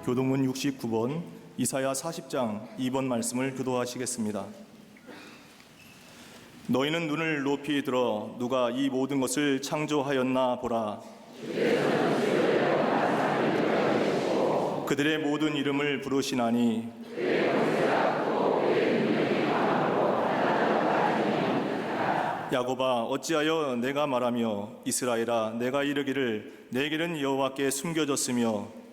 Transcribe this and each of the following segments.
교동문 69번, 이사야 40장 2번 말씀을 교도하시겠습니다. 너희는 눈을 높이 들어 누가 이 모든 것을 창조하였나 보라. 그들의 모든 이름을 부르시나니 야곱아 어찌하여 내가 말하며 이스라엘아 내가 이르기를 내 길은 여호와께 숨겨졌으며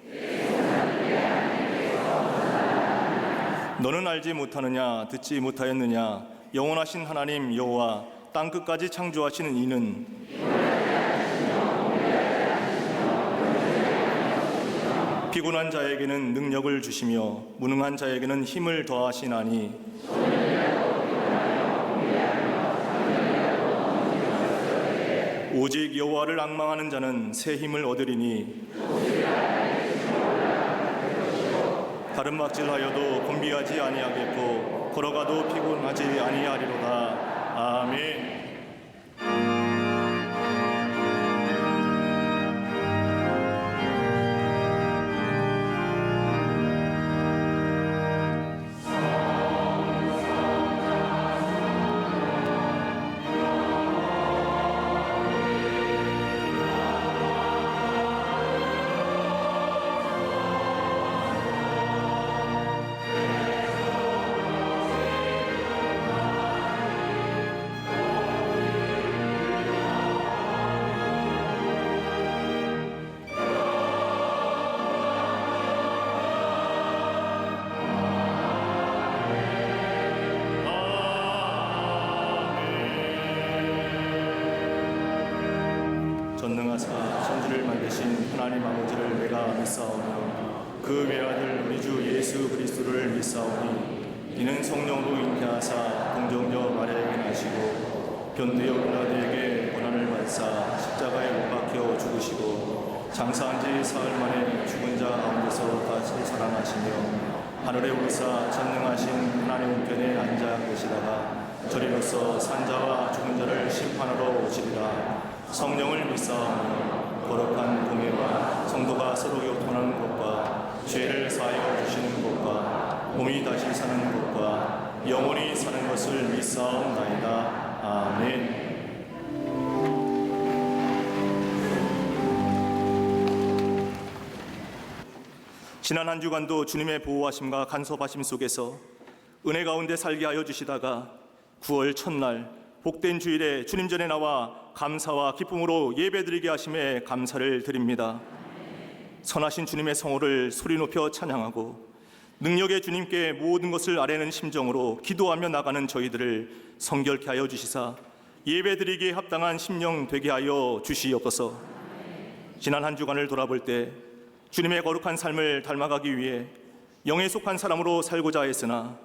너는 알지 못하느냐 듣지 못하였느냐 영원하신 하나님 여호와 땅끝까지 창조하시는 이는 피곤한 자에게는 능력을 주시며 무능한 자에게는 힘을 더하시나니 오직 여호와를 앙망하는 자는 새 힘을 얻으리니 다른 막질하여도 곤비하지 아니하겠고 걸어가도 피곤하지 아니하리로다. 아멘. 전능하사 천지를 만드신 하나님 아버지를 내가 믿사오며 그 외아들 우리 주 예수 그리스도를 믿사오니 이는 성령으로 잉태하사 동정녀 마리아에게 나시고 변두여 빌라도에게 고난을 받사 십자가에 못 박혀 죽으시고 장사한 지 사흘 만에 죽은 자 가운데서 다시 살아나시며 하늘에 오르사 전능하신 하나님 우편에 앉아 계시다가 저리로서 산자와 죽은 자를 심판하러 오시리라. 성령을 믿사오며 거룩한 공예와 성도가 서로 교통하는 것과 죄를 사하여 주시는 것과 몸이 다시 사는 것과 영원히 사는 것을 믿사옵나이다. 아멘. 지난 한 주간도 주님의 보호하심과 간섭하심 속에서 은혜 가운데 살게 하여 주시다가 9월 첫날 복된 주일에 주님 전에 나와 감사와 기쁨으로 예배드리게 하심에 감사를 드립니다. 선하신 주님의 성호를 소리 높여 찬양하고 능력의 주님께 모든 것을 아뢰는 심정으로 기도하며 나가는 저희들을 성결케 하여 주시사 예배드리기에 합당한 심령 되게 하여 주시옵소서. 지난 한 주간을 돌아볼 때 주님의 거룩한 삶을 닮아가기 위해 영에 속한 사람으로 살고자 했으나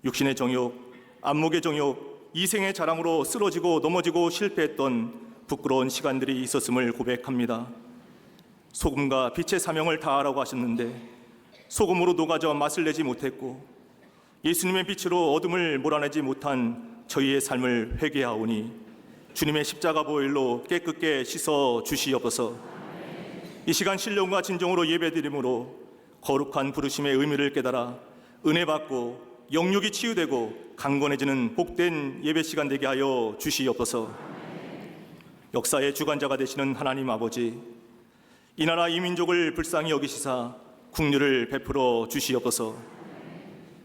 육신의 정욕, 안목의 정욕, 이생의 자랑으로 쓰러지고 넘어지고 실패했던 부끄러운 시간들이 있었음을 고백합니다. 소금과 빛의 사명을 다하라고 하셨는데 소금으로 녹아져 맛을 내지 못했고 예수님의 빛으로 어둠을 몰아내지 못한 저희의 삶을 회개하오니 주님의 십자가 보혈로 깨끗게 씻어 주시옵소서. 이 시간 신령과 진정으로 예배드림으로 거룩한 부르심의 의미를 깨달아 은혜 받고 영육이 치유되고 강건해지는 복된 예배 시간 되게 하여 주시옵소서. 역사의 주관자가 되시는 하나님 아버지, 이 나라 이 민족을 불쌍히 여기시사 국류를 베풀어 주시옵소서.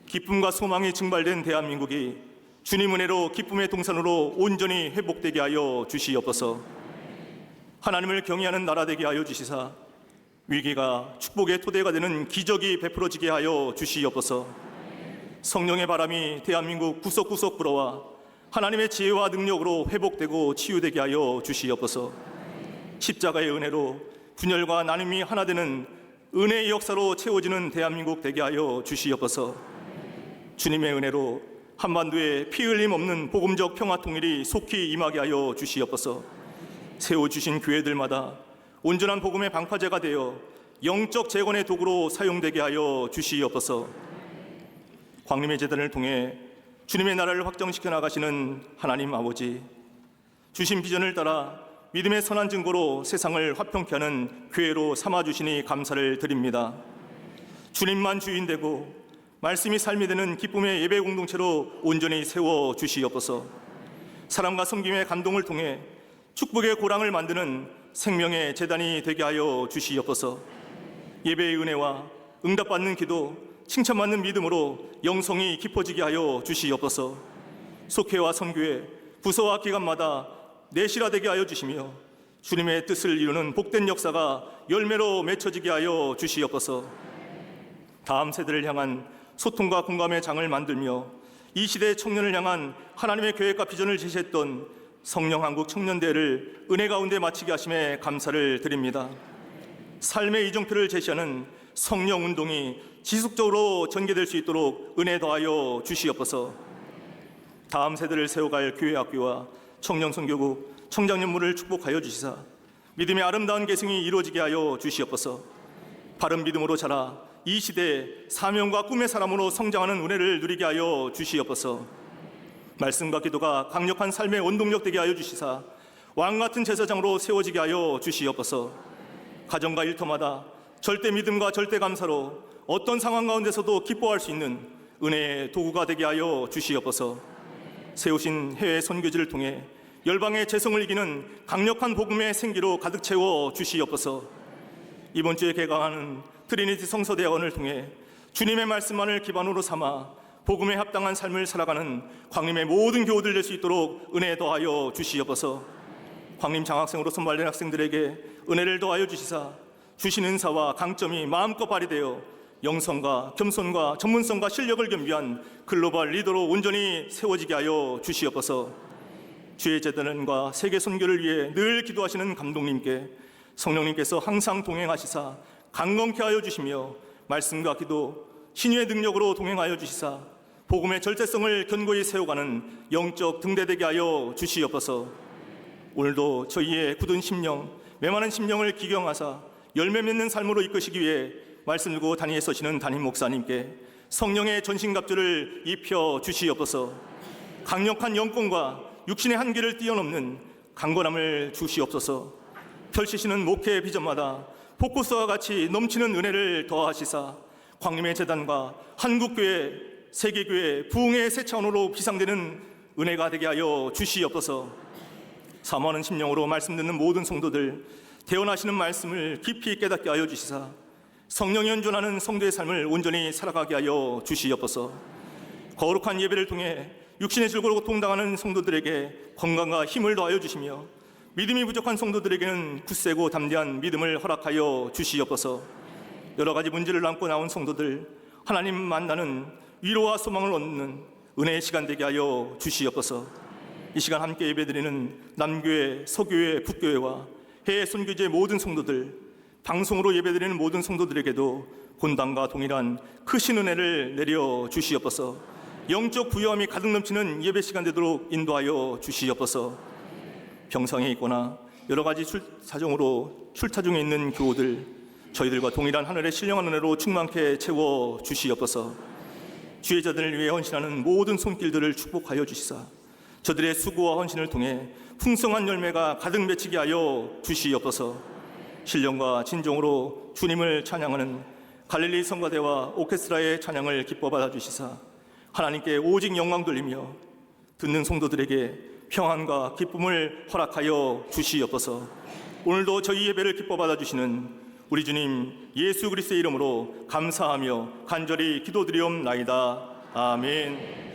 기쁨과 소망이 증발된 대한민국이 주님 은혜로 기쁨의 동산으로 온전히 회복되게 하여 주시옵소서. 하나님을 경외하는 나라 되게 하여 주시사 위기가 축복의 토대가 되는 기적이 베풀어지게 하여 주시옵소서. 성령의 바람이 대한민국 구석구석 불어와 하나님의 지혜와 능력으로 회복되고 치유되게 하여 주시옵소서. 십자가의 은혜로 분열과 나눔이 하나 되는 은혜의 역사로 채워지는 대한민국 되게 하여 주시옵소서. 주님의 은혜로 한반도에 피 흘림 없는 복음적 평화 통일이 속히 임하게 하여 주시옵소서. 세워주신 교회들마다 온전한 복음의 방파제가 되어 영적 재건의 도구로 사용되게 하여 주시옵소서. 광림의 제단을 통해 주님의 나라를 확정시켜 나가시는 하나님 아버지, 주신 비전을 따라 믿음의 선한 증거로 세상을 화평케 하는 교회로 삼아주시니 감사를 드립니다. 주님만 주인 되고 말씀이 삶이 되는 기쁨의 예배 공동체로 온전히 세워 주시옵소서. 사랑과 섬김의 감동을 통해 축복의 고랑을 만드는 생명의 제단이 되게 하여 주시옵소서. 예배의 은혜와 응답받는 기도, 칭찬받는 믿음으로 영성이 깊어지게 하여 주시옵소서. 속회와 선교회, 부서와 기관마다 내실화되게 하여 주시며 주님의 뜻을 이루는 복된 역사가 열매로 맺혀지게 하여 주시옵소서. 다음 세대를 향한 소통과 공감의 장을 만들며 이 시대의 청년을 향한 하나님의 계획과 비전을 제시했던 성령한국 청년대회를 은혜 가운데 마치게 하심에 감사를 드립니다. 삶의 이정표를 제시하는 성령운동이 지속적으로 전개될 수 있도록 은혜 더하여 주시옵소서. 다음 세대를 세워갈 교회학교와 청년선교국, 청장년물을 축복하여 주시사 믿음의 아름다운 계승이 이루어지게 하여 주시옵소서. 바른 믿음으로 자라 이 시대에 사명과 꿈의 사람으로 성장하는 은혜를 누리게 하여 주시옵소서. 말씀과 기도가 강력한 삶의 원동력 되게 하여 주시사 왕같은 제사장으로 세워지게 하여 주시옵소서. 가정과 일터마다 절대 믿음과 절대 감사로 어떤 상황 가운데서도 기뻐할 수 있는 은혜의 도구가 되게 하여 주시옵소서. 세우신 해외 선교지를 통해 열방의 재성을 이기는 강력한 복음의 생기로 가득 채워 주시옵소서. 이번 주에 개강하는 트리니티 성서대학원을 통해 주님의 말씀만을 기반으로 삼아 복음에 합당한 삶을 살아가는 광림의 모든 교우들 될 수 있도록 은혜 더하여 주시옵소서. 광림 장학생으로 선발된 학생들에게 은혜를 더하여 주시사 주신 은사와 강점이 마음껏 발휘되어 영성과 겸손과 전문성과 실력을 겸비한 글로벌 리더로 온전히 세워지게 하여 주시옵소서. 주의 재단과 세계 선교를 위해 늘 기도하시는 감독님께 성령님께서 항상 동행하시사 강건케 하여 주시며 말씀과 기도, 신유의 능력으로 동행하여 주시사 복음의 절대성을 견고히 세워가는 영적 등대되게 하여 주시옵소서. 오늘도 저희의 굳은 심령, 메마른 심령을 기경하사 열매 맺는 삶으로 이끄시기 위해 말씀 들고 단위에 서시는 담임 목사님께 성령의 전신갑주를 입혀 주시옵소서. 강력한 영권과 육신의 한계를 뛰어넘는 강건함을 주시옵소서. 펼치시는 목회의 비전마다 포커스와 같이 넘치는 은혜를 더하시사 광림의 재단과 한국교회, 세계교회, 부흥의 새 차원으로 비상되는 은혜가 되게 하여 주시옵소서. 사모하는 심령으로 말씀 듣는 모든 성도들 태어나시는 말씀을 깊이 깨닫게 하여 주시사 성령이 연존하는 성도의 삶을 온전히 살아가게 하여 주시옵소서. 거룩한 예배를 통해 육신의 질고로 고통당하는 성도들에게 건강과 힘을 더하여 주시며 믿음이 부족한 성도들에게는 굳세고 담대한 믿음을 허락하여 주시옵소서. 여러 가지 문제를 안고 나온 성도들 하나님 만나는 위로와 소망을 얻는 은혜의 시간 되게 하여 주시옵소서. 이 시간 함께 예배드리는 남교회, 서교회, 북교회와 해외 선교지의 모든 성도들, 방송으로 예배드리는 모든 성도들에게도 본당과 동일한 크신 은혜를 내려 주시옵소서. 영적 부유함이 가득 넘치는 예배 시간 되도록 인도하여 주시옵소서. 병상에 있거나 여러 가지 사정으로 출타 중에 있는 교우들 저희들과 동일한 하늘의 신령한 은혜로 충만케 채워 주시옵소서. 주의 자들을 위해 헌신하는 모든 손길들을 축복하여 주시사 저들의 수고와 헌신을 통해 풍성한 열매가 가득 맺히게 하여 주시옵소서. 신령과 진정으로 주님을 찬양하는 갈릴리 성가대와 오케스트라의 찬양을 기뻐 받아 주시사 하나님께 오직 영광 돌리며 듣는 성도들에게 평안과 기쁨을 허락하여 주시옵소서. 오늘도 저희 예배를 기뻐 받아 주시는 우리 주님 예수 그리스도의 이름으로 감사하며 간절히 기도드리옵나이다. 아멘.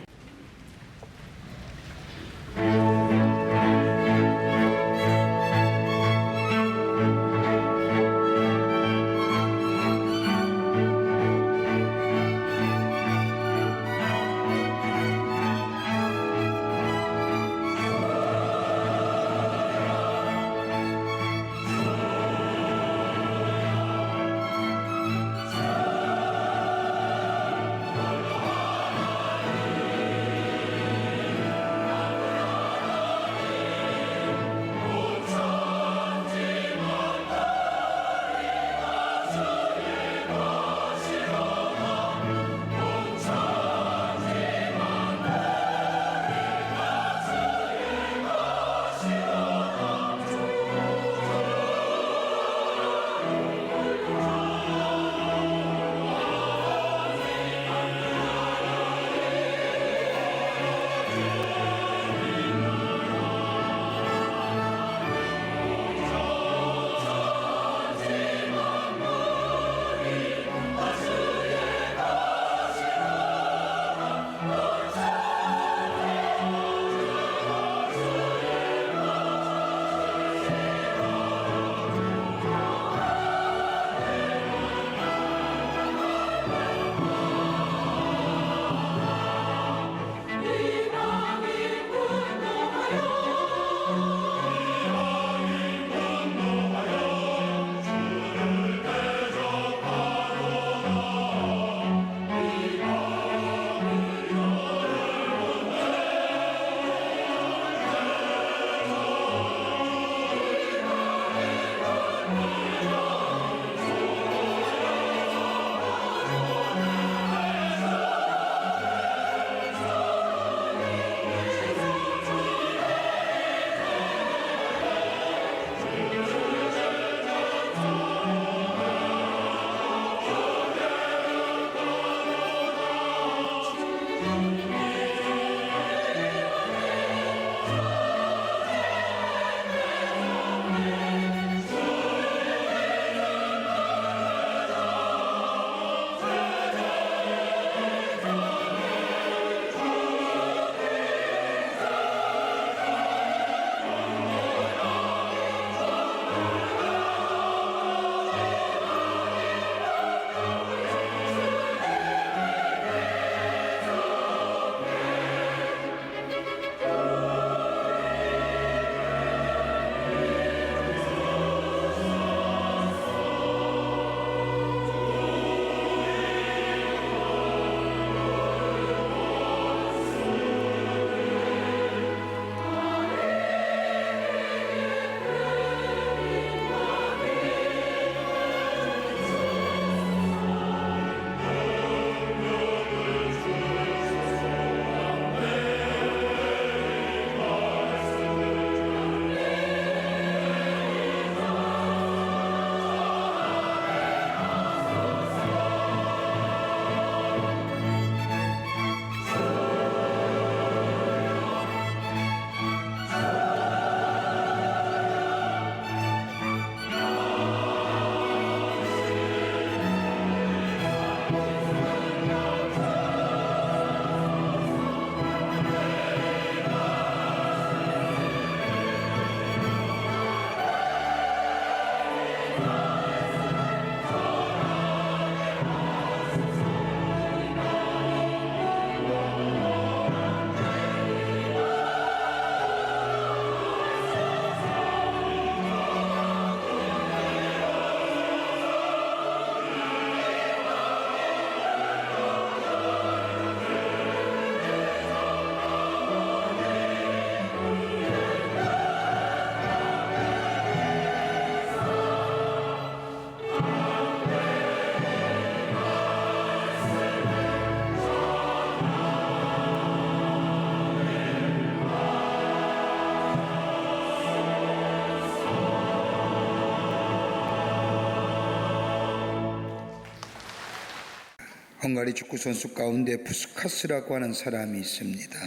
헝가리 축구 선수 가운데 푸스카스라고 하는 사람이 있습니다.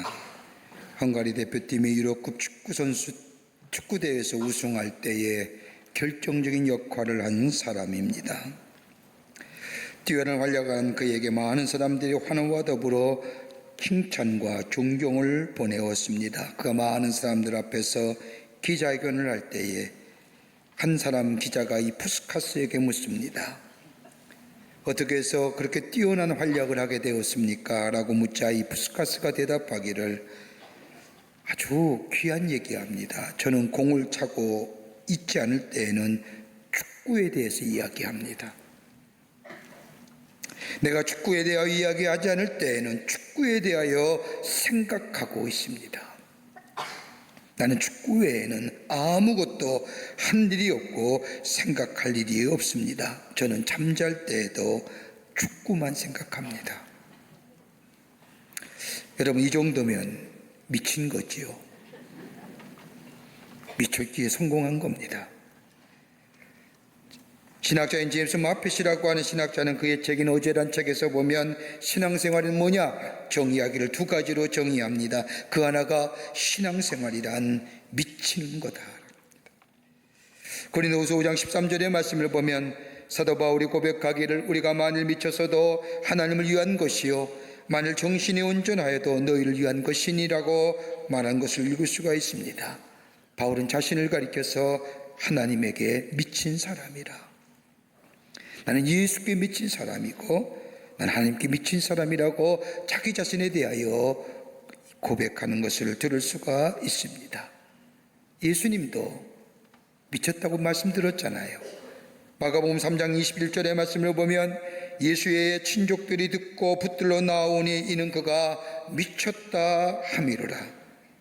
헝가리 대표팀이 유럽급 축구 대회에서 우승할 때에 결정적인 역할을 한 사람입니다. 뛰어난 활약한 그에게 많은 사람들이 환호와 더불어 칭찬과 존경을 보내었습니다. 그가 많은 사람들 앞에서 기자회견을 할 때에 한 사람 기자가 이 푸스카스에게 묻습니다. 어떻게 해서 그렇게 뛰어난 활약을 하게 되었습니까? 라고 묻자 이 푸스카스가 대답하기를 아주 귀한 얘기합니다. 저는 공을 차고 있지 않을 때에는 축구에 대해서 이야기합니다. 내가 축구에 대하여 이야기하지 않을 때에는 축구에 대하여 생각하고 있습니다. 나는 축구 외에는 아무것도 한 일이 없고 생각할 일이 없습니다. 저는 잠잘 때에도 축구만 생각합니다. 여러분, 이 정도면 미친 거지요. 미쳤기에 성공한 겁니다. 신학자인 제임스 마핏이라고 하는 신학자는 그의 책인 어제란 책에서 보면 신앙생활은 뭐냐? 정의하기를 두 가지로 정의합니다. 그 하나가 신앙생활이란 미치는 거다. 고린도후서 5장 13절의 말씀을 보면 사도 바울이 고백하기를 우리가 만일 미쳐서도 하나님을 위한 것이요 만일 정신이 온전하여도 너희를 위한 것이니라고 말한 것을 읽을 수가 있습니다. 바울은 자신을 가리켜서 하나님에게 미친 사람이라, 나는 예수께 미친 사람이고 나는 하나님께 미친 사람이라고 자기 자신에 대하여 고백하는 것을 들을 수가 있습니다. 예수님도 미쳤다고 말씀드렸잖아요. 마가복음 3장 21절의 말씀을 보면 예수의 친족들이 듣고 붙들러 나오니 이는 그가 미쳤다 함이로라.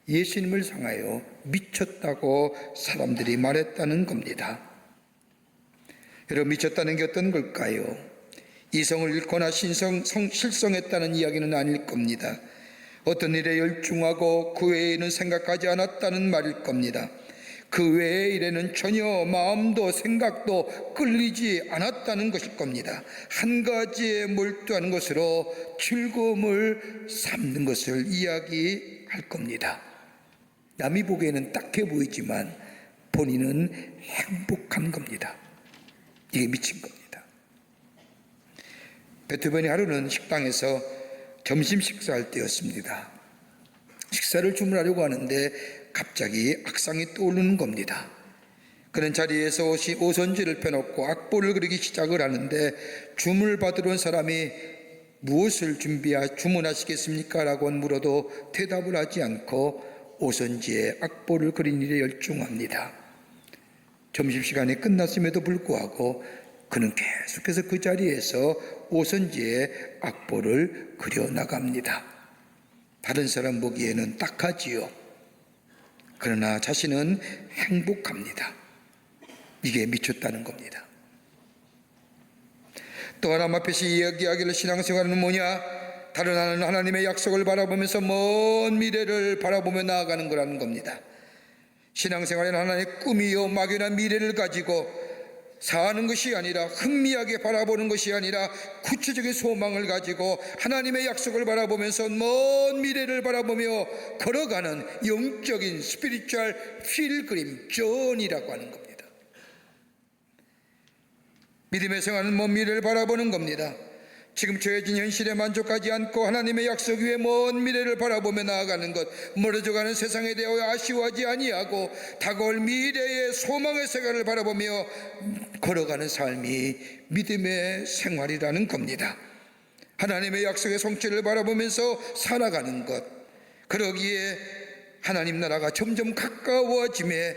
예수님을 향하여 미쳤다고 사람들이 말했다는 겁니다. 여러분, 미쳤다는 게 어떤 걸까요? 이성을 잃거나 실성했다는 이야기는 아닐 겁니다. 어떤 일에 열중하고 그 외에는 생각하지 않았다는 말일 겁니다. 그 외의 일에는 전혀 마음도 생각도 끌리지 않았다는 것일 겁니다. 한 가지에 몰두하는 것으로 즐거움을 삼는 것을 이야기할 겁니다. 남이 보기에는 딱해 보이지만 본인은 행복한 겁니다. 이게 미친 겁니다. 베토벤의 하루는 식당에서 점심 식사할 때였습니다. 식사를 주문하려고 하는데 갑자기 악상이 떠오르는 겁니다. 그는 자리에서 오선지를 펴놓고 악보를 그리기 시작을 하는데 주문을 받으러 온 사람이 무엇을 주문하시겠습니까? 라고 물어도 대답을 하지 않고 오선지에 악보를 그린 일에 열중합니다. 점심시간이 끝났음에도 불구하고 그는 계속해서 그 자리에서 오선지에 악보를 그려나갑니다. 다른 사람 보기에는 딱하지요. 그러나 자신은 행복합니다. 이게 미쳤다는 겁니다. 또 하나 마핏이 이야기하기를 신앙생활은 뭐냐? 다른 하나님의 약속을 바라보면서 먼 미래를 바라보며 나아가는 거라는 겁니다. 신앙생활은 하나님의 꿈이요 막연한 미래를 가지고 사는 것이 아니라, 흥미하게 바라보는 것이 아니라 구체적인 소망을 가지고 하나님의 약속을 바라보면서 먼 미래를 바라보며 걸어가는 영적인 스피리추얼 필그림 존이라고 하는 겁니다. 믿음의 생활은 먼 미래를 바라보는 겁니다. 지금 처해진 현실에 만족하지 않고 하나님의 약속 위에 먼 미래를 바라보며 나아가는 것, 멀어져가는 세상에 대하여 아쉬워하지 아니하고 다가올 미래의 소망의 세계를 바라보며 걸어가는 삶이 믿음의 생활이라는 겁니다. 하나님의 약속의 성취를 바라보면서 살아가는 것, 그러기에 하나님 나라가 점점 가까워짐에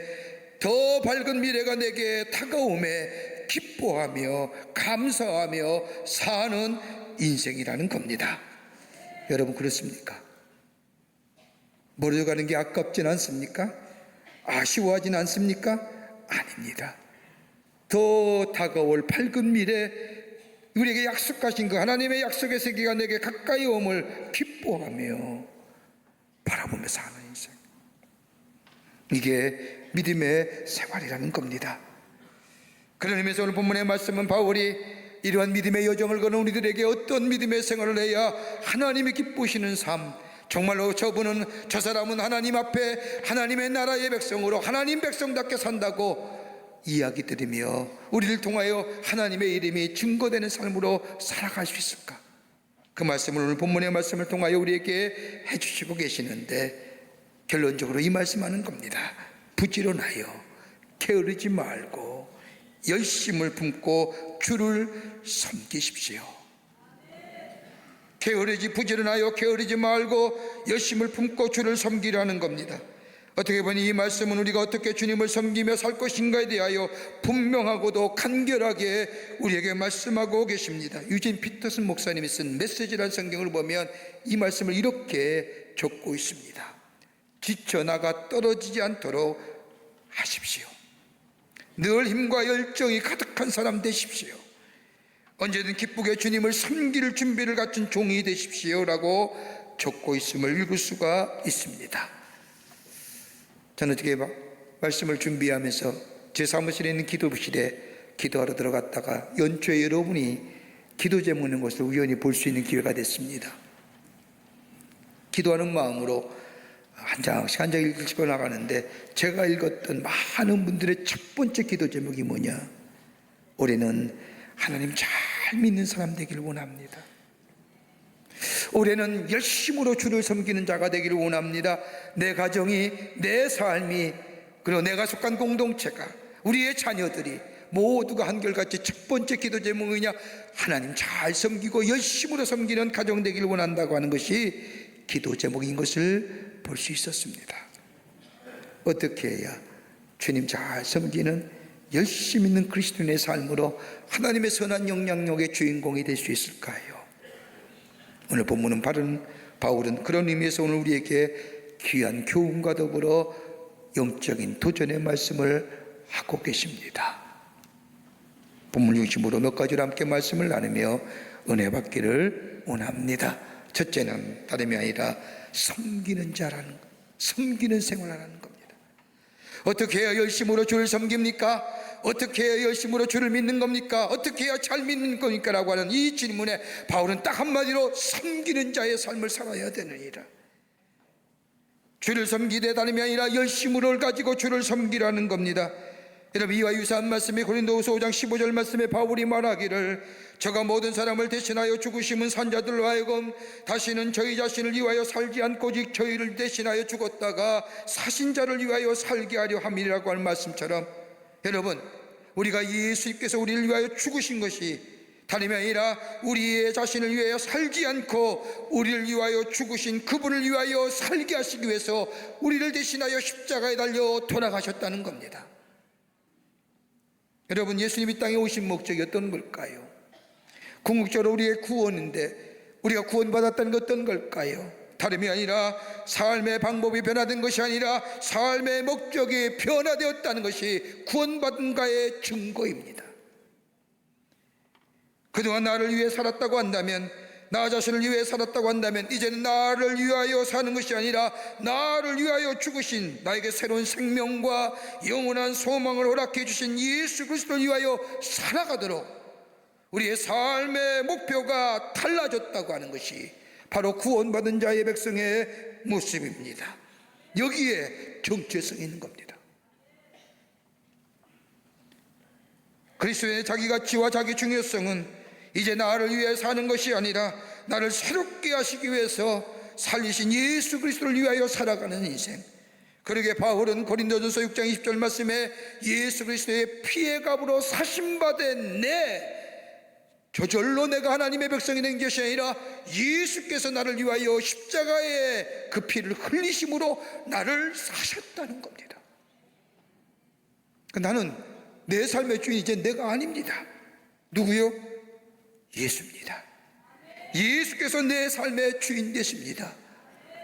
더 밝은 미래가 내게 다가옴에 기뻐하며 감사하며 사는 인생이라는 겁니다. 여러분 그렇습니까? 멀어져가는 게 아깝진 않습니까? 아쉬워하진 않습니까? 아닙니다. 더 다가올 밝은 미래, 우리에게 약속하신 그 하나님의 약속의 세계가 내게 가까이 옴을 기뻐하며 바라보며 사는 인생, 이게 믿음의 생활이라는 겁니다. 그런 의미에서 오늘 본문의 말씀은 바울이 이러한 믿음의 여정을 거는 우리들에게 어떤 믿음의 생활을 해야 하나님이 기쁘시는 삶, 정말로 저 사람은 하나님 앞에 하나님의 나라의 백성으로 하나님 백성답게 산다고 이야기 드리며 우리를 통하여 하나님의 이름이 증거되는 삶으로 살아갈 수 있을까? 그 말씀을 오늘 본문의 말씀을 통하여 우리에게 해주시고 계시는데, 결론적으로 이 말씀하는 겁니다. 부지런하여 게으르지 말고 열심을 품고 주를 섬기십시오. 부지런하여 게으르지 말고 열심을 품고 주를 섬기라는 겁니다. 어떻게 보니 이 말씀은 우리가 어떻게 주님을 섬기며 살 것인가에 대하여 분명하고도 간결하게 우리에게 말씀하고 계십니다. 유진 피터슨 목사님이 쓴 메시지라는 성경을 보면 이 말씀을 이렇게 적고 있습니다. 지쳐나가 떨어지지 않도록 하십시오. 늘 힘과 열정이 가득한 사람 되십시오. 언제든 기쁘게 주님을 섬길 준비를 갖춘 종이 되십시오 라고 적고 있음을 읽을 수가 있습니다. 저는 어떻게 말씀을 준비하면서 제 사무실에 있는 기도실에 기도하러 들어갔다가 연초에 여러분이 기도 제목 있는 것을 우연히 볼 수 있는 기회가 됐습니다. 기도하는 마음으로 한 장씩 읽고 나가는데 제가 읽었던 많은 분들의 첫 번째 기도 제목이 뭐냐? 올해는 하나님 잘 믿는 사람 되기를 원합니다. 올해는 열심으로 주를 섬기는 자가 되기를 원합니다. 내 가정이, 내 삶이, 그리고 내가 속한 공동체가, 우리의 자녀들이 모두가 한결같이 첫 번째 기도 제목이냐? 하나님 잘 섬기고 열심으로 섬기는 가정 되기를 원한다고 하는 것이 기도 제목인 것을 볼 수 있었습니다. 어떻게 해야 주님 잘 섬기는 열심 있는 그리스도인의 삶으로 하나님의 선한 영향력의 주인공이 될 수 있을까요? 오늘 본문은 바울은 그런 의미에서 오늘 우리에게 귀한 교훈과 더불어 영적인 도전의 말씀을 하고 계십니다. 본문 중심으로 몇 가지로 함께 말씀을 나누며 은혜 받기를 원합니다. 첫째는 다름이 아니라 섬기는 자라는 것, 섬기는 생활하는 겁니다. 어떻게 해야 열심으로 주를 섬깁니까? 어떻게 해야 열심으로 주를 믿는 겁니까? 어떻게 해야 잘 믿는 겁니까? 라고 하는 이 질문에 바울은 딱 한마디로 섬기는 자의 삶을 살아야 되느니라. 주를 섬기되 다름이 아니라 열심으로를 가지고 주를 섬기라는 겁니다. 여러분, 이와 유사한 말씀이 고린도후서 5장 15절 말씀에 바울이 말하기를 저가 모든 사람을 대신하여 죽으심은 산자들로 하여금 다시는 저희 자신을 위하여 살지 않고 오직 저희를 대신하여 죽었다가 사신 자를 위하여 살게 하려 함이라고 하는 말씀처럼, 여러분, 우리가 예수님께서 우리를 위하여 죽으신 것이 다름이 아니라 우리의 자신을 위하여 살지 않고 우리를 위하여 죽으신 그분을 위하여 살게 하시기 위해서 우리를 대신하여 십자가에 달려 돌아가셨다는 겁니다. 여러분, 예수님이 땅에 오신 목적이 어떤 걸까요? 궁극적으로 우리의 구원인데 우리가 구원받았다는 게 어떤 걸까요? 다름이 아니라 삶의 방법이 변화된 것이 아니라 삶의 목적이 변화되었다는 것이 구원받은가의 증거입니다. 그동안 나를 위해 살았다고 한다면, 나 자신을 위해 살았다고 한다면 이제는 나를 위하여 사는 것이 아니라 나를 위하여 죽으신, 나에게 새로운 생명과 영원한 소망을 허락해 주신 예수 그리스도를 위하여 살아가도록 우리의 삶의 목표가 달라졌다고 하는 것이 바로 구원받은 자의 백성의 모습입니다. 여기에 정체성이 있는 겁니다. 그리스도의 자기 가치와 자기 중요성은 이제 나를 위해 사는 것이 아니라 나를 새롭게 하시기 위해서 살리신 예수 그리스도를 위하여 살아가는 인생. 그러게 바울은 고린도전서 6장 20절 말씀에 예수 그리스도의 피의 값으로 사심받은 저절로 내가 하나님의 백성이 된 것이 아니라 예수께서 나를 위하여 십자가에 그 피를 흘리심으로 나를 사셨다는 겁니다. 나는 내 삶의 주인이 이제 내가 아닙니다. 누구요? 예수입니다. 예수께서 내 삶의 주인 되십니다.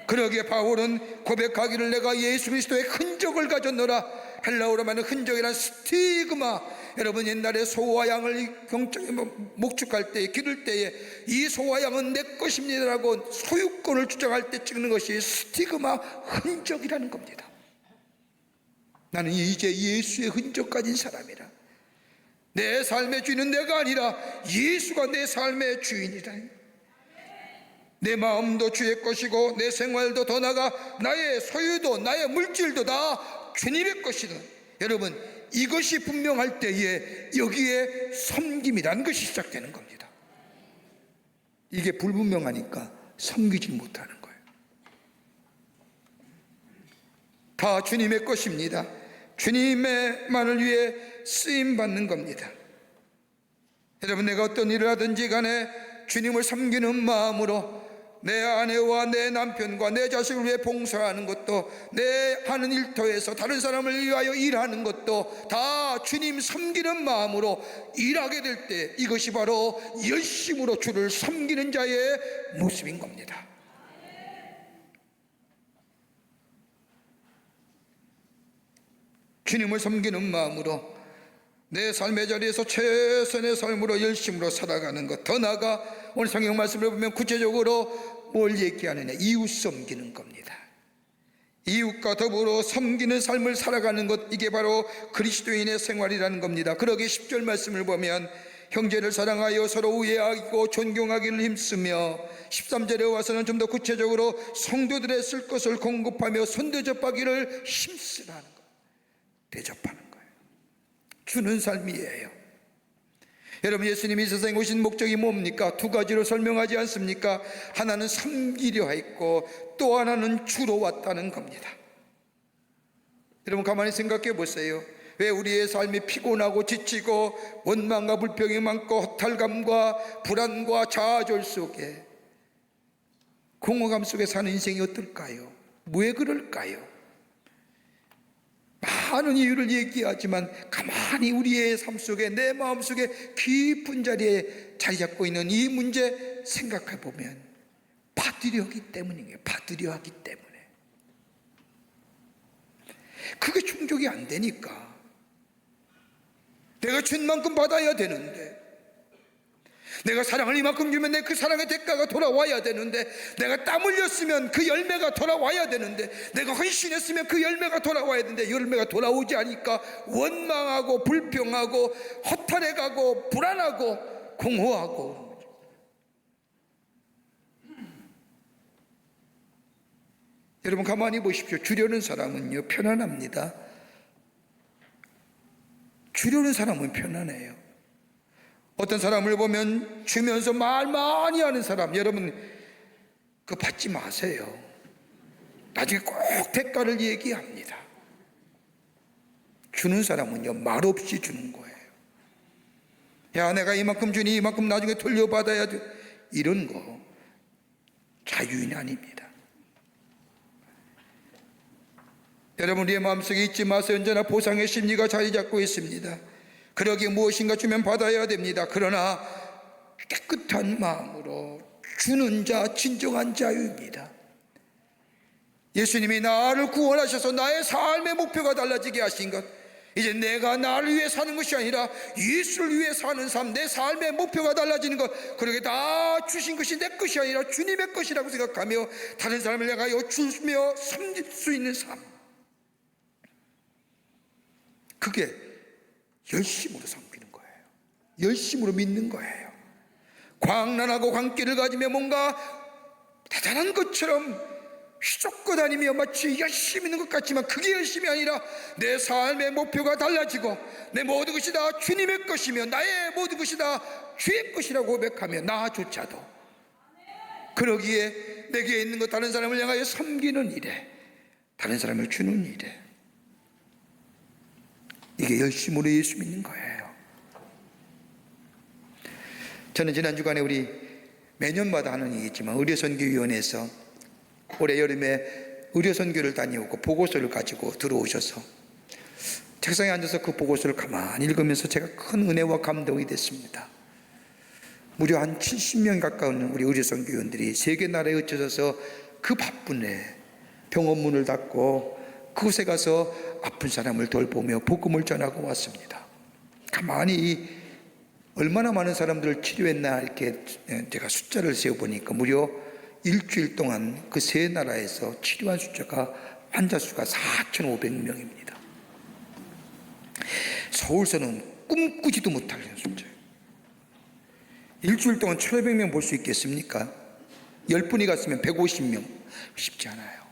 그러기에 바울은 고백하기를 내가 예수 그리스도의 흔적을 가졌노라. 헬라어로 말하는 흔적이란 스티그마. 여러분 옛날에 소와 양을 경청에 목축할 때 기를 때에 이 소와 양은 내 것입니다라고 소유권을 주장할 때 찍는 것이 스티그마, 흔적이라는 겁니다. 나는 이제 예수의 흔적 가진 사람이라. 내 삶의 주인은 내가 아니라 예수가 내 삶의 주인이다. 내 마음도 주의 것이고 내 생활도 더 나아가 나의 소유도 나의 물질도 다 주님의 것이다. 여러분 이것이 분명할 때에 여기에 섬김이라는 것이 시작되는 겁니다. 이게 불분명하니까 섬기지 못하는 거예요. 다 주님의 것입니다. 주님의만을 위해 쓰임받는 겁니다. 여러분 내가 어떤 일을 하든지 간에 주님을 섬기는 마음으로 내 아내와 내 남편과 내 자식을 위해 봉사하는 것도, 내 하는 일터에서 다른 사람을 위하여 일하는 것도 다 주님 섬기는 마음으로 일하게 될 때 이것이 바로 열심으로 주를 섬기는 자의 모습인 겁니다. 주님을 섬기는 마음으로 내 삶의 자리에서 최선의 삶으로 열심으로 살아가는 것, 더 나아가 오늘 성경 말씀을 보면 구체적으로 뭘 얘기하느냐, 이웃 섬기는 겁니다. 이웃과 더불어 섬기는 삶을 살아가는 것, 이게 바로 그리스도인의 생활이라는 겁니다. 그러기에 10절 말씀을 보면 형제를 사랑하여 서로 우애하고 존경하기를 힘쓰며, 13절에 와서는 좀 더 구체적으로 성도들의 쓸 것을 공급하며 손대접하기를 힘쓰라는 것, 대접하는 거예요. 주는 삶이에요. 여러분 예수님이 이 세상에 오신 목적이 뭡니까? 두 가지로 설명하지 않습니까? 하나는 섬기려 했고 또 하나는 주로 왔다는 겁니다. 여러분 가만히 생각해 보세요. 왜 우리의 삶이 피곤하고 지치고 원망과 불평이 많고 허탈감과 불안과 좌절 속에, 공허감 속에 사는 인생이 어떨까요? 왜 그럴까요? 많은 이유를 얘기하지만 가만히 우리의 삶 속에, 내 마음 속에 깊은 자리에 자리 잡고 있는 이 문제 생각해 보면 받으려 하기 때문이에요. 받으려 하기 때문에. 그게 충족이 안 되니까 내가 준 만큼 받아야 되는데, 내가 사랑을 이만큼 주면 내 그 사랑의 대가가 돌아와야 되는데, 내가 땀 흘렸으면 그 열매가 돌아와야 되는데, 내가 헌신했으면 그 열매가 돌아와야 되는데 열매가 돌아오지 않으니까 원망하고 불평하고 허탈해가고 불안하고 공허하고. 여러분 가만히 보십시오. 주려는 사람은요 편안합니다. 주려는 사람은 편안해요. 어떤 사람을 보면 주면서 말 많이 하는 사람, 여러분 그거 받지 마세요. 나중에 꼭 대가를 얘기합니다. 주는 사람은요 말없이 주는 거예요. 야 내가 이만큼 주니 이만큼 나중에 돌려받아야 돼, 이런 거 자유인이 아닙니다. 여러분 우리의 마음속에 잊지 마세요. 언제나 보상의 심리가 자리 잡고 있습니다. 그러기에 무엇인가 주면 받아야 됩니다. 그러나 깨끗한 마음으로 주는 자, 진정한 자유입니다. 예수님이 나를 구원하셔서 나의 삶의 목표가 달라지게 하신 것, 이제 내가 나를 위해 사는 것이 아니라 예수를 위해 사는 삶, 내 삶의 목표가 달라지는 것, 그러게 다 주신 것이 내 것이 아니라 주님의 것이라고 생각하며 다른 사람을 향하여 주며 섬길 수 있는 삶, 그게 열심으로 섬기는 거예요. 열심으로 믿는 거예요. 광란하고 광기를 가지며 뭔가 대단한 것처럼 휘젓고 다니며 마치 열심히 있는 것 같지만 그게 열심이 아니라 내 삶의 목표가 달라지고 내 모든 것이 다 주님의 것이며 나의 모든 것이 다 주의 것이라고 고백하며 나조차도 그러기에 내게 있는 것 다른 사람을 향하여 섬기는 일에, 다른 사람을 주는 일에, 이게 열심으로 예수 믿는 거예요. 저는 지난 주간에 우리 매년마다 하는 얘기지만 의료선교위원회에서 올해 여름에 의료선교를 다녀오고 보고서를 가지고 들어오셔서 책상에 앉아서 그 보고서를 가만히 읽으면서 제가 큰 은혜와 감동이 됐습니다. 무려 한 70명 가까운 우리 의료선교위원들이 세계 나라에 흩어져서 그 바쁜 해 병원 문을 닫고 그곳에 가서 아픈 사람을 돌보며 복음을 전하고 왔습니다. 가만히 얼마나 많은 사람들을 치료했나 이렇게 제가 숫자를 세어보니까 무려 일주일 동안 그 세 나라에서 치료한 숫자가 환자 수가 4,500명입니다. 서울서는 꿈꾸지도 못할 숫자예요. 일주일 동안 1,500명 볼 수 있겠습니까? 10분이 갔으면 150명. 쉽지 않아요.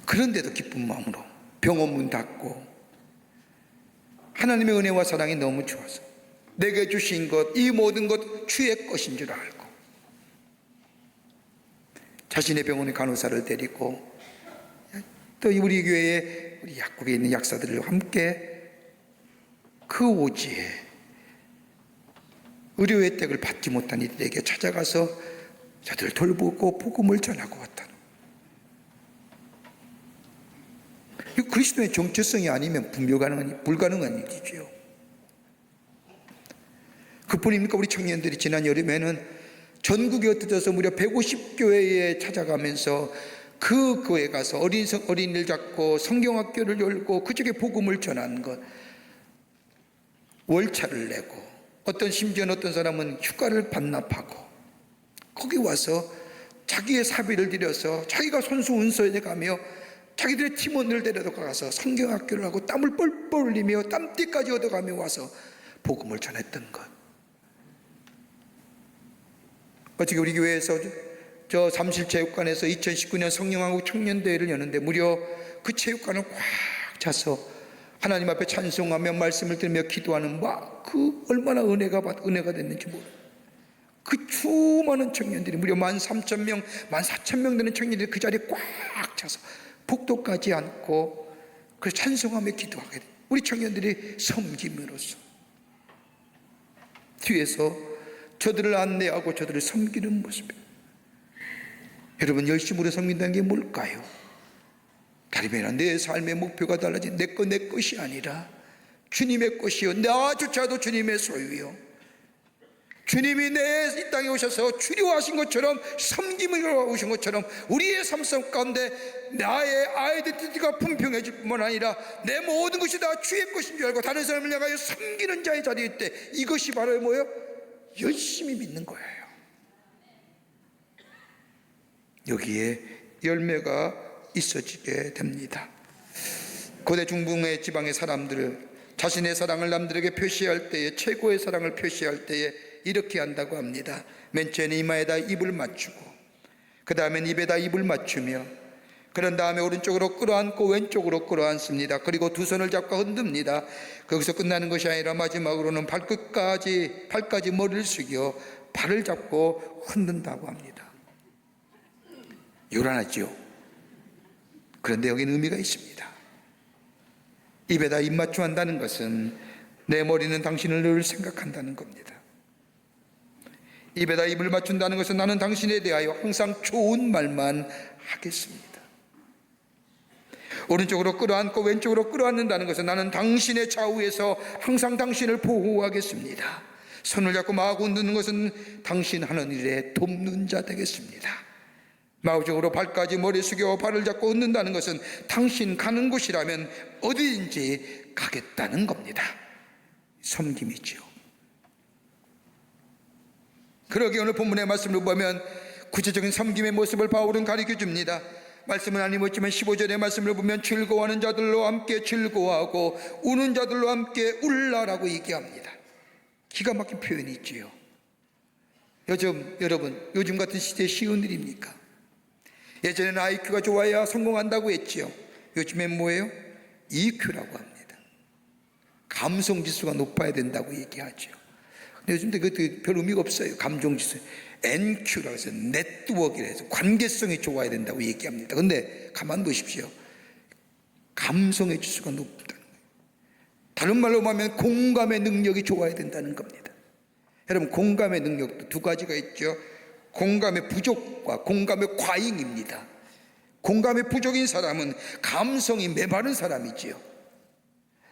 그런데도 기쁜 마음으로 병원 문 닫고 하나님의 은혜와 사랑이 너무 좋아서 내게 주신 것, 이 모든 것 주의 것인 줄 알고 자신의 병원의 간호사를 데리고 또 우리 교회에 우리 약국에 있는 약사들과 함께 그 오지에 의료 혜택을 받지 못한 이들에게 찾아가서 저들을 돌보고 복음을 전하고 왔다는, 그리스도의 정체성이 아니면 불가능한 일이죠. 그뿐입니까? 우리 청년들이 지난 여름에는 전국에 흩어져서 무려 150교회에 찾아가면서 그 교회 가서 어린이를 잡고 성경학교를 열고 그쪽에 복음을 전하는 것, 월차를 내고 심지어는 어떤 사람은 휴가를 반납하고 거기 와서 자기의 사비를 들여서 자기가 손수 운서에 가며 자기들의 팀원을 데려다 가서 성경학교를 하고 땀을 뻘뻘 흘리며 땀띠까지 얻어가며 와서 복음을 전했던 것. 어저께 우리 교회에서 저 잠실체육관에서 2019년 성령한국 청년대회를 여는데 무려 그 체육관을 꽉 차서 하나님 앞에 찬송하며 말씀을 들으며 기도하는 그 얼마나 은혜가 됐는지 모르. 그 수많은 청년들이 무려 13,000명, 14,000명 되는 청년들이 그 자리에 꽉 차서 복도까지 앉고 그 찬송하며 기도하게 돼. 우리 청년들이 섬김으로써 뒤에서 저들을 안내하고 저들을 섬기는 모습이에요. 여러분, 열심으로 섬긴다는 게 뭘까요? 다름이 아니라 내 삶의 목표가 달라진 내 것이 아니라 주님의 것이요, 나조차도 주님의 소유요, 주님이 내 이 땅에 오셔서 주려하신 것처럼 섬김으로 오신 것처럼 우리의 삶 가운데 나의 아이덴티티가 분명해질 뿐만 아니라 내 모든 것이 다 주의 것인 줄 알고 다른 사람을 향하여 섬기는 자의 자리에 있대. 이것이 바로 뭐예요? 열심히 믿는 거예요. 여기에 열매가 있어지게 됩니다. 고대 중동의 지방의 사람들을 자신의 사랑을 남들에게 표시할 때에, 최고의 사랑을 표시할 때에 이렇게 한다고 합니다. 맨 처음에 이마에다 입을 맞추고 그 다음엔 입에다 입을 맞추며 그런 다음에 오른쪽으로 끌어안고 왼쪽으로 끌어안습니다. 그리고 두 손을 잡고 흔듭니다. 거기서 끝나는 것이 아니라 마지막으로는 발까지 머리를 숙여 발을 잡고 흔든다고 합니다. 요란하죠. 그런데 여기는 의미가 있습니다. 입에다 입 맞춤 한다는 것은 내 머리는 당신을 늘 생각한다는 겁니다. 입에다 입을 맞춘다는 것은 나는 당신에 대하여 항상 좋은 말만 하겠습니다. 오른쪽으로 끌어안고 왼쪽으로 끌어안는다는 것은 나는 당신의 좌우에서 항상 당신을 보호하겠습니다. 손을 잡고 마구 흔드는 것은 당신 하는 일에 돕는 자 되겠습니다. 마우적으로 발까지 머리 숙여 발을 잡고 흔든다는 것은 당신 가는 곳이라면 어디든지 가겠다는 겁니다. 섬김이죠. 그러기에 오늘 본문의 말씀을 보면 구체적인 섬김의 모습을 바울은 가르쳐 줍니다. 말씀은 안 읽었지만 15절의 말씀을 보면 즐거워하는 자들로 함께 즐거워하고 우는 자들로 함께 울라라고 얘기합니다. 기가 막힌 표현이 있지요. 요즘 같은 시대에 쉬운 일입니까? 예전에는 IQ가 좋아야 성공한다고 했지요. 요즘엔 뭐예요? EQ라고 합니다. 감성지수가 높아야 된다고 얘기하죠. 근데 요즘도 그것도 별 의미가 없어요. 감정지수. NQ라고 해서 네트워크라 해서 관계성이 좋아야 된다고 얘기합니다. 근데 가만 보십시오. 감성의 지수가 높다는 거예요. 다른 말로 말하면 공감의 능력이 좋아야 된다는 겁니다. 여러분, 공감의 능력도 두 가지가 있죠. 공감의 부족과 공감의 과잉입니다. 공감의 부족인 사람은 감성이 메마른 사람이지요.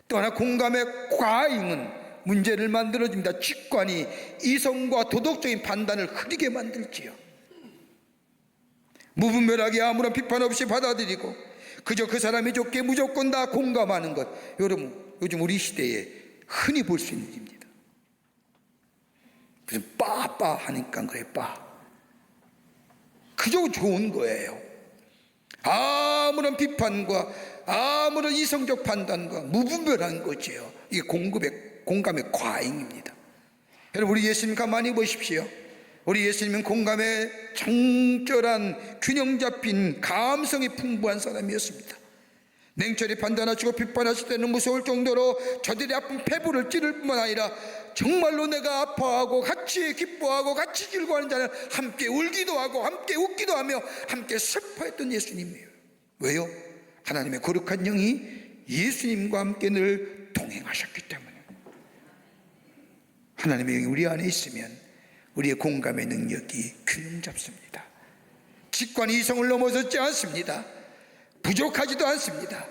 또 하나 공감의 과잉은 문제를 만들어줍니다. 직관이 이성과 도덕적인 판단을 흐리게 만들지요. 무분별하게 아무런 비판 없이 받아들이고 그저 그 사람이 좋게 무조건 다 공감하는 것, 여러분, 요즘 우리 시대에 흔히 볼 수 있는 일입니다. 무슨 빠빠 하니까 그래, 빠. 그저 좋은 거예요. 아무런 비판과 아무런 이성적 판단과 무분별한 거지요. 이게 공감의 과잉입니다. 여러분, 우리 예수님 가만히 보십시오. 우리 예수님은 공감의 적절한 균형 잡힌 감성이 풍부한 사람이었습니다. 냉철히 판단하시고 비판하실 때는 무서울 정도로 저들의 아픈 폐부를 찌를 뿐만 아니라 정말로 내가 아파하고 같이 기뻐하고 같이 즐거워하는 자는 함께 울기도 하고 함께 웃기도 하며 함께 슬퍼했던 예수님이에요. 왜요? 하나님의 거룩한 영이 예수님과 함께 늘 동행하셨기 때문에. 하나님의 영이 우리 안에 있으면 우리의 공감의 능력이 균형 잡습니다. 직관이 이성을 넘어섰지 않습니다. 부족하지도 않습니다.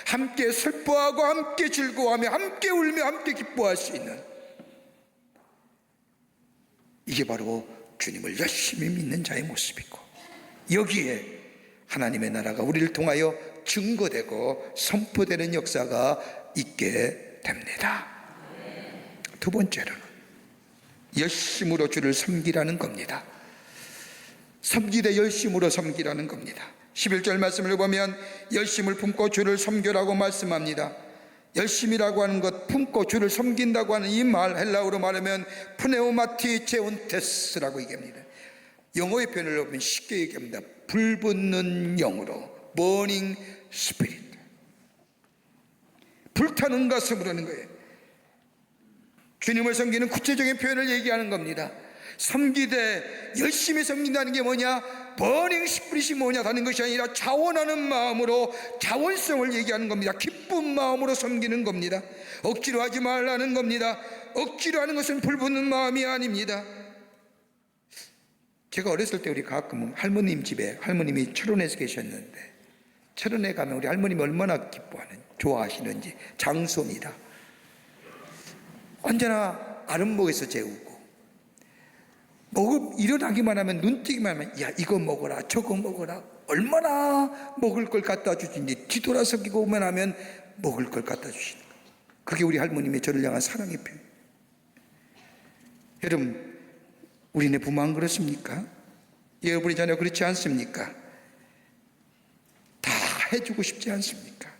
함께 슬퍼하고 함께 즐거워하며 함께 울며 함께 기뻐할 수 있는, 이게 바로 주님을 열심히 믿는 자의 모습이고, 여기에 하나님의 나라가 우리를 통하여 증거되고 선포되는 역사가 있게 됩니다. 두 번째로는 열심으로 주를 섬기라는 겁니다. 섬기되 열심으로 섬기라는 겁니다. 11절 말씀을 보면 열심을 품고 주를 섬겨라고 말씀합니다. 열심이라고 하는 것, 품고 주를 섬긴다고 하는 이 말, 헬라어로 말하면 푸네오마티 제온테스라고 얘기합니다. 영어의 표현을 보면 쉽게 얘기합니다. 불붙는 영으로, burning spirit, 불타는 가슴으로 하는 거예요. 주님을 섬기는 구체적인 표현을 얘기하는 겁니다. 섬기되 열심히 섬긴다는 게 뭐냐? 버닝 스피릿이 뭐냐 하는 것이 아니라 자원하는 마음으로, 자원성을 얘기하는 겁니다. 기쁜 마음으로 섬기는 겁니다. 억지로 하지 말라는 겁니다. 억지로 하는 것은 불붙는 마음이 아닙니다. 제가 어렸을 때 우리 가끔 할머님 집에, 할머님이 철원에서 계셨는데, 철원에 가면 우리 할머님이 얼마나 기뻐하는, 좋아하시는지 장소입니다. 언제나 아랫목에서 재우고, 일어나기만 하면, 눈뜨기만 하면, 야, 이거 먹어라, 저거 먹어라, 얼마나 먹을 걸 갖다 주신지 뒤돌아서기만 하면 먹을 걸 갖다 주시는 거예요. 그게 우리 할머님의 저를 향한 사랑의 표현. 여러분, 우리네 부모 안 그렇습니까? 여러분의 자녀 그렇지 않습니까? 다 해주고 싶지 않습니까?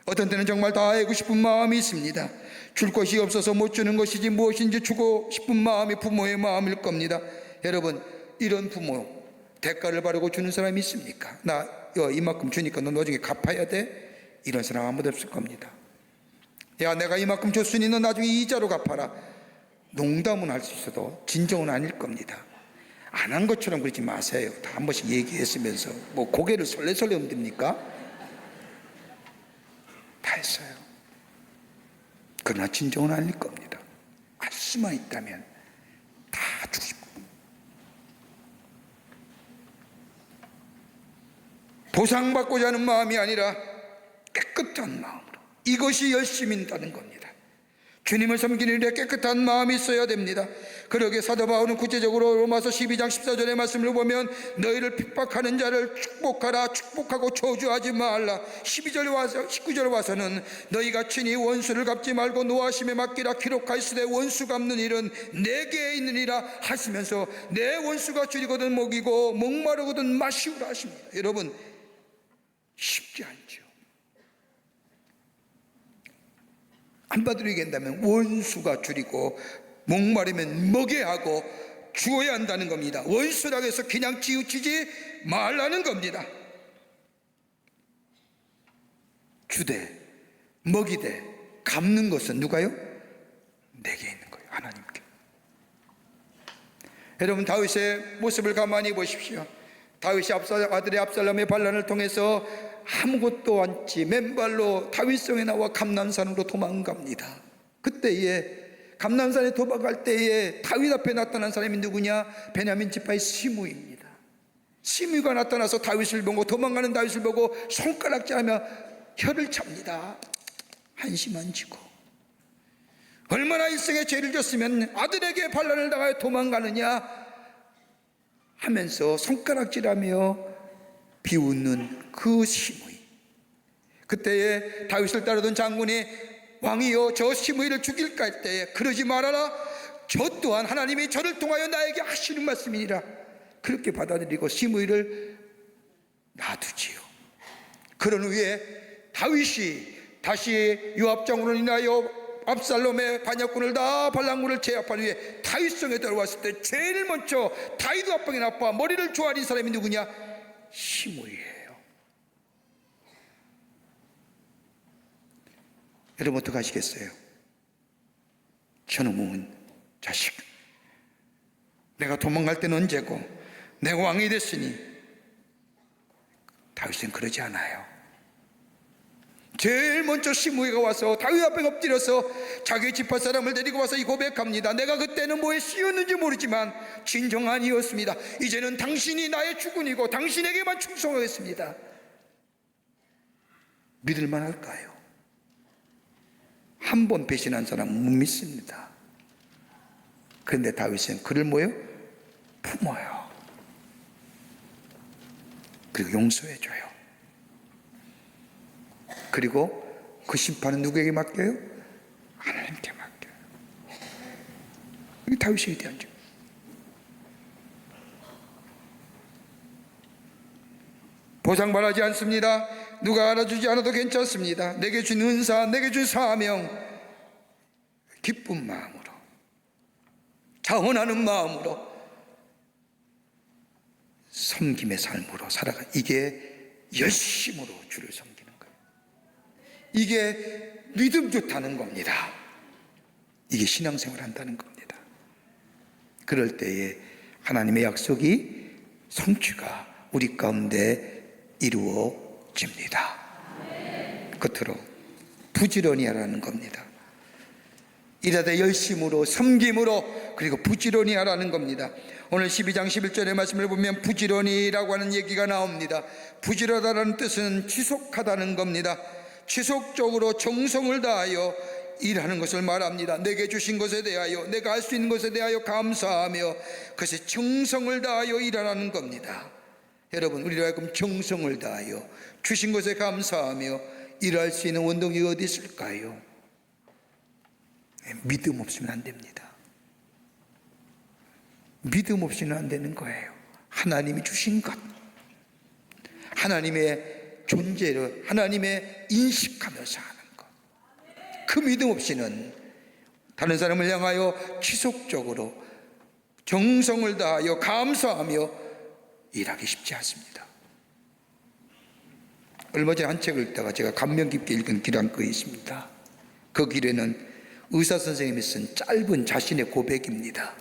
어떤 때는 정말 다 해주고 싶은 마음이 있습니다. 줄 것이 없어서 못 주는 것이지 무엇인지 주고 싶은 마음이 부모의 마음일 겁니다. 여러분, 이런 부모 대가를 바르고 주는 사람이 있습니까? 나 이만큼 주니까 너 나중에 갚아야 돼? 이런 사람 아무도 없을 겁니다. 야, 내가 이만큼 줬으니 너 나중에 이자로 갚아라. 농담은 할 수 있어도 진정은 아닐 겁니다. 안 한 것처럼 그러지 마세요. 다 한 번씩 얘기했으면서 뭐 고개를 설레설레 흔듭니까? 다 했어요. 그러나 진정은 아닐 겁니다. 알 수만 있다면 다 주고 싶고, 보상받고자 하는 마음이 아니라 깨끗한 마음으로, 이것이 열심인다는 겁니다. 주님을 섬기는 일에 깨끗한 마음이 있어야 됩니다. 그러게 사도 바울은 구체적으로 로마서 12장 14절의 말씀을 보면 너희를 핍박하는 자를 축복하라, 축복하고 저주하지 말라. 12절 와서 19절 와서는 너희가 친히 원수를 갚지 말고 노하심에 맡기라. 기록하시되 원수 갚는 일은 내게 있느니라 하시면서 내 원수가 줄이거든 먹이고 목마르거든 마시우라 하십니다. 여러분, 쉽지 않죠. 한마디로 얘기한다면 원수가 줄이고 목마르면 먹게 하고 주어야 한다는 겁니다. 원수라고 해서 그냥 치우치지 말라는 겁니다. 주되 먹이되 갚는 것은 누가요? 내게 있는 거예요. 하나님께. 여러분, 다윗의 모습을 가만히 보십시오. 다윗이 아들의 압살롬의 반란을 통해서 아무것도 않지 맨발로 다윗성에 나와 감난산으로 도망갑니다. 그때에 감난산에 도망갈 때에 다윗 앞에 나타난 사람이 누구냐? 베냐민 지파의 시므이입니다. 시므이가 나타나서 다윗을 보고, 도망가는 다윗을 보고 손가락질하며 혀를 찹니다. 한심한 지고 얼마나 일생에 죄를 졌으면 아들에게 반란을 당하여 도망가느냐 하면서 손가락질하며 비웃는 그 시므이. 그때에 다윗을 따르던 장군이 왕이여 저 시므이를 죽일까 할 때에 그러지 말아라, 저 또한 하나님이 저를 통하여 나에게 하시는 말씀이니라, 그렇게 받아들이고 시므이를 놔두지요. 그런 후에 다윗이 다시 요압장으로 인하여 압살롬의 반역군을 다 반란군을 제압한 후에 다윗성에 들어왔을 때 제일 먼저 다윗 앞방에 나빠 머리를 조아린 사람이 누구냐? 시므이예요. 여러분 어떻게 하시겠어요? 저놈은 자식, 내가 도망갈 때는 언제고 내가 왕이 됐으니. 다윗은 그러지 않아요. 제일 먼저 시므이가 와서 다윗 앞에 엎드려서 자기 지파 사람을 데리고 와서 이 고백합니다. 내가 그때는 뭐에 씌었는지 모르지만 진정한 이였습니다. 이제는 당신이 나의 주군이고 당신에게만 충성하겠습니다. 믿을만 할까요? 한 번 배신한 사람은 못 믿습니다. 그런데 다윗은 그를 뭐요? 품어요. 그리고 용서해줘요. 그리고 그 심판은 누구에게 맡겨요? 하나님께 맡겨요. 이게 다윗의 위대한 점. 보상 바라지 않습니다. 누가 알아주지 않아도 괜찮습니다. 내게 준 은사, 내게 준 사명, 기쁜 마음으로, 자원하는 마음으로, 섬김의 삶으로 살아가. 이게 열심으로 주를 섬기는 거예요. 이게 믿음 좋다는 겁니다. 이게 신앙생활 한다는 겁니다. 그럴 때에 하나님의 약속이 성취가 우리 가운데 이루어집니다. 끝으로 부지런히 하라는 겁니다. 일하되 열심으로, 섬김으로, 그리고 부지런히 하라는 겁니다. 오늘 12장 11절의 말씀을 보면 부지런히라고 하는 얘기가 나옵니다. 부지런하다는 뜻은 지속하다는 겁니다. 지속적으로 정성을 다하여 일하는 것을 말합니다. 내게 주신 것에 대하여, 내가 할 수 있는 것에 대하여 감사하며 그것에 정성을 다하여 일하라는 겁니다. 여러분, 우리로 하여금 정성을 다하여 주신 것에 감사하며 일할 수 있는 원동이 어디 있을까요? 믿음 없으면 안 됩니다. 믿음 없이는 안 되는 거예요. 하나님이 주신 것, 하나님의 존재를 하나님의 인식하면서 하는 것, 그 믿음 없이는 다른 사람을 향하여 지속적으로 정성을 다하여 감사하며 일하기 쉽지 않습니다. 얼마 전에 한 책을 읽다가 제가 감명 깊게 읽은 길 한 거 있습니다. 그 길에는 의사 선생님이 쓴 짧은 자신의 고백입니다.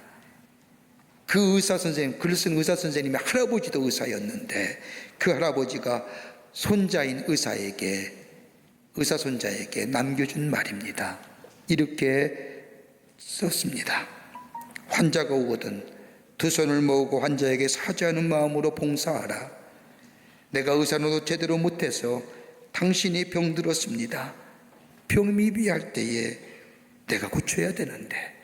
그 의사 선생님, 글을 쓴 의사 선생님의 할아버지도 의사였는데 그 할아버지가 손자인 의사 손자에게 남겨준 말입니다. 이렇게 썼습니다. 환자가 오거든 두 손을 모으고 환자에게 사죄하는 마음으로 봉사하라. 내가 의사노도 제대로 못해서 당신이 병들었습니다. 병미비할 때에 내가 고쳐야 되는데,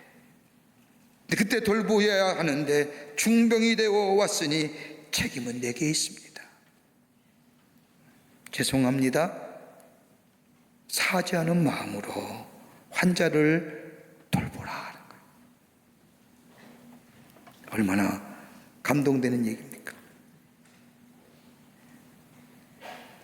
그때 돌보아야 하는데 중병이 되어 왔으니 책임은 내게 있습니다. 죄송합니다. 사죄하는 마음으로 환자를 돌보라 하는 거예요. 얼마나 감동되는 얘기입니까?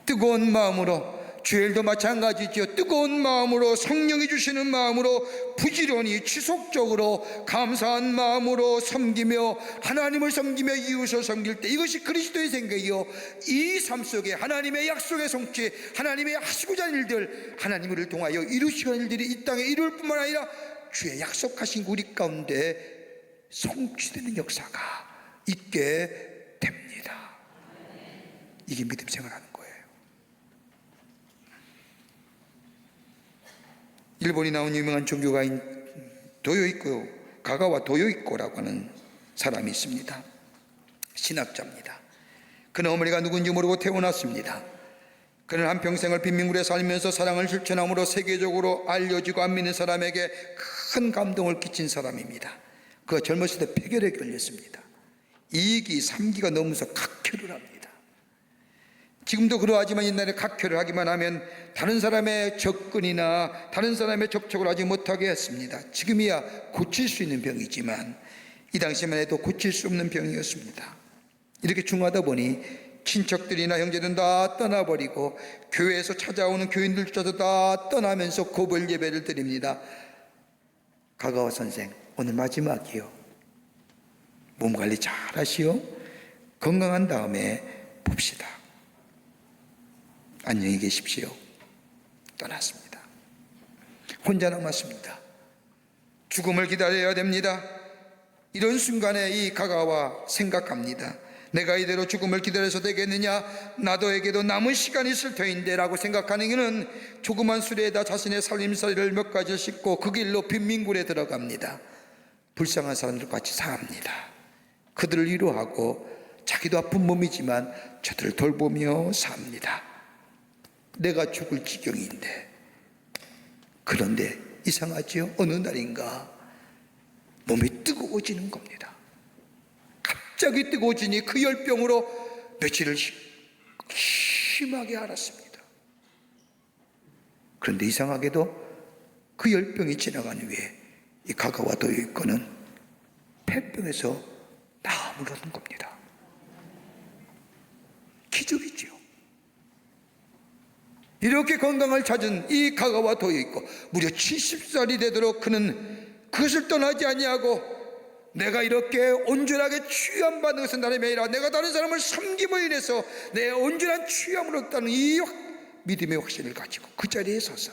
뜨거운 마음으로 주일도 마찬가지죠. 뜨거운 마음으로, 성령이 주시는 마음으로 부지런히 지속적으로 감사한 마음으로 섬기며 하나님을 섬기며 이웃을 섬길 때, 이것이 그리스도의 생각이요, 이 삶 속에 하나님의 약속의 성취, 하나님의 하시고자 하는 일들, 하나님을 통하여 이루시는 일들이 이 땅에 이룰 뿐만 아니라 주의 약속하신 우리 가운데 성취되는 역사가 있게 됩니다. 이게 믿음 생활하는 거예요. 일본이 나온 유명한 종교가인 도요이코, 가가와 도요이코라고 하는 사람이 있습니다. 신학자입니다. 그는 어머니가 누군지 모르고 태어났습니다. 그는 한평생을 빈민굴에 살면서 사랑을 실천함으로 세계적으로 알려지고 안 믿는 사람에게 큰 감동을 끼친 사람입니다. 그가 젊었을 때 폐결에 걸렸습니다. 2기, 3기가 넘어서 각혈을 합니다. 지금도 그러하지만 옛날에 각혈을 하기만 하면 다른 사람의 접근이나 다른 사람의 접촉을 하지 못하게 했습니다. 지금이야 고칠 수 있는 병이지만 이 당시만 해도 고칠 수 없는 병이었습니다. 이렇게 중하다 보니 친척들이나 형제들은 다 떠나버리고 교회에서 찾아오는 교인들조차도 다 떠나면서 고별 예배를 드립니다. 가가와 선생, 오늘 마지막이요. 몸 관리 잘 하시오. 건강한 다음에 봅시다. 안녕히 계십시오. 떠났습니다. 혼자 남았습니다. 죽음을 기다려야 됩니다. 이런 순간에 이 가가와 생각합니다. 내가 이대로 죽음을 기다려서 되겠느냐? 나도에게도 남은 시간이 있을 터인데 라고 생각하는 이는 조그만 수레에다 자신의 살림살이를 몇 가지 싣고 그 길로 빈민굴에 들어갑니다. 불쌍한 사람들과 같이 삽니다. 그들을 위로하고 자기도 아픈 몸이지만 저들을 돌보며 삽니다. 내가 죽을 지경인데, 그런데 이상하지요? 어느 날인가 몸이 뜨거워지는 겁니다. 갑자기 뜨거워지니 그 열병으로 며칠을 심하게 앓았습니다. 그런데 이상하게도 그 열병이 지나간 후에 이 가가와 도요이코는 폐병에서 나아무르는 겁니다. 기적이지요. 이렇게 건강을 찾은 이 가가와 도요이코, 무려 70살이 되도록 그는 그것을 떠나지 아니하고, 내가 이렇게 온전하게 취함받는 것은 나름이 아니라 내가 다른 사람을 섬김으로 인해서 내 온전한 취함을 얻다는 이 믿음의 확신을 가지고 그 자리에 서서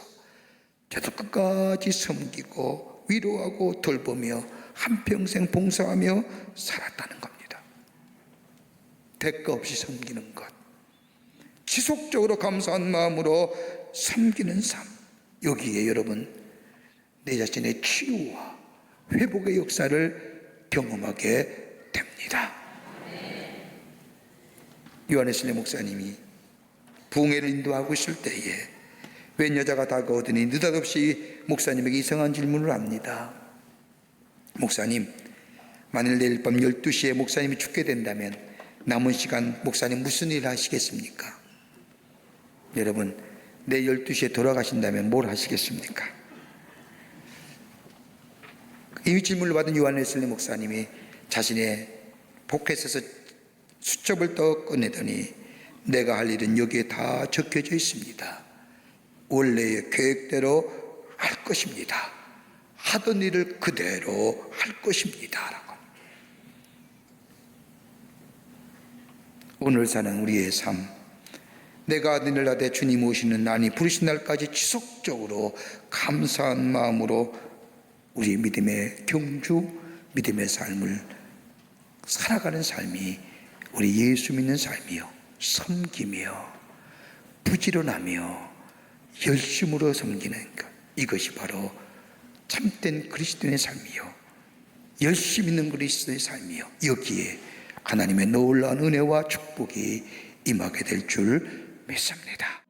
저도 끝까지 섬기고 위로하고 돌보며 한평생 봉사하며 살았다는 겁니다. 대가 없이 섬기는 것, 지속적으로 감사한 마음으로 섬기는 삶, 여기에 여러분 내 자신의 치유와 회복의 역사를 경험하게 됩니다. 요한웨슬리 목사님이 부흥회를 인도하고 있을 때에 웬 여자가 다가오더니 느닷없이 목사님에게 이상한 질문을 합니다. 목사님, 만일 내일 밤 12시에 목사님이 죽게 된다면 남은 시간 목사님 무슨 일 하시겠습니까? 여러분, 내일 12시에 돌아가신다면 뭘 하시겠습니까? 이 질문을 받은 요한웨슬리 목사님이 자신의 포켓에서 수첩을 떠 꺼내더니 내가 할 일은 여기에 다 적혀져 있습니다. 원래의 계획대로 할 것입니다. 하던 일을 그대로 할 것입니다. 라고. 오늘 사는 우리의 삶, 내가 하늘 아래 주님 오시는 날이 부르신 날까지 지속적으로 감사한 마음으로 우리 믿음의 경주, 믿음의 삶을 살아가는 삶이 우리 예수 믿는 삶이요, 섬기며 부지런하며 열심으로 섬기는 것, 이것이 바로 참된 그리스도인의 삶이요, 열심 있는 그리스도의 삶이요, 여기에 하나님의 놀라운 은혜와 축복이 임하게 될 줄 믿습니다.